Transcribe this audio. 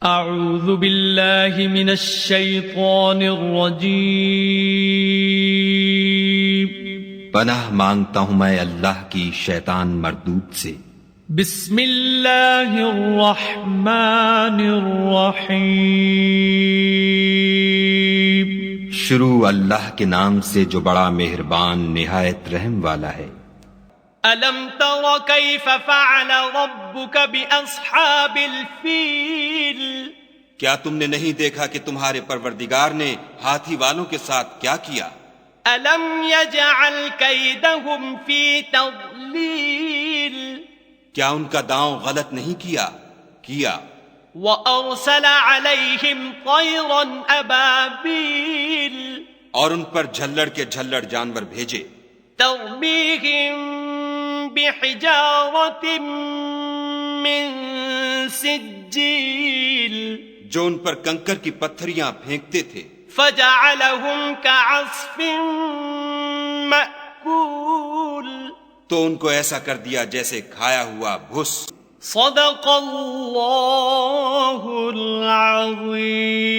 اعوذ باللہ من الشیطان الرجیم پناہ مانگتا ہوں میں اللہ کی شیطان مردود سے۔ بسم اللہ الرحمن الرحیم شروع اللہ کے نام سے جو بڑا مہربان نہایت رحم والا ہے۔ الم تر کیف فعل ربک باصحاب الفیل کیا تم نے نہیں دیکھا کہ تمہارے پروردگار نے ہاتھی والوں کے ساتھ کیا کیا؟ الم یجعل کیدہم فی تضلیل کیا ان کا داؤں غلط نہیں کیا؟ وَأَرْسَلَ عَلَيْهِمْ طَيْرًا أَبَابِيلَ اور ان پر جھلڑ کے جھلڑ جانور بھیجے، تَرْمِيهِمْ بِحِجَارَةٍ مِّن سِجِّيلٍ جو ان پر کنکر کی پتھریاں پھینکتے تھے، فَجَعَلَهُمْ كَعَصْفٍ مَأْكُولٍ تو ان کو ایسا کر دیا جیسے کھایا ہوا بھس۔ صدق اللہ العظیم۔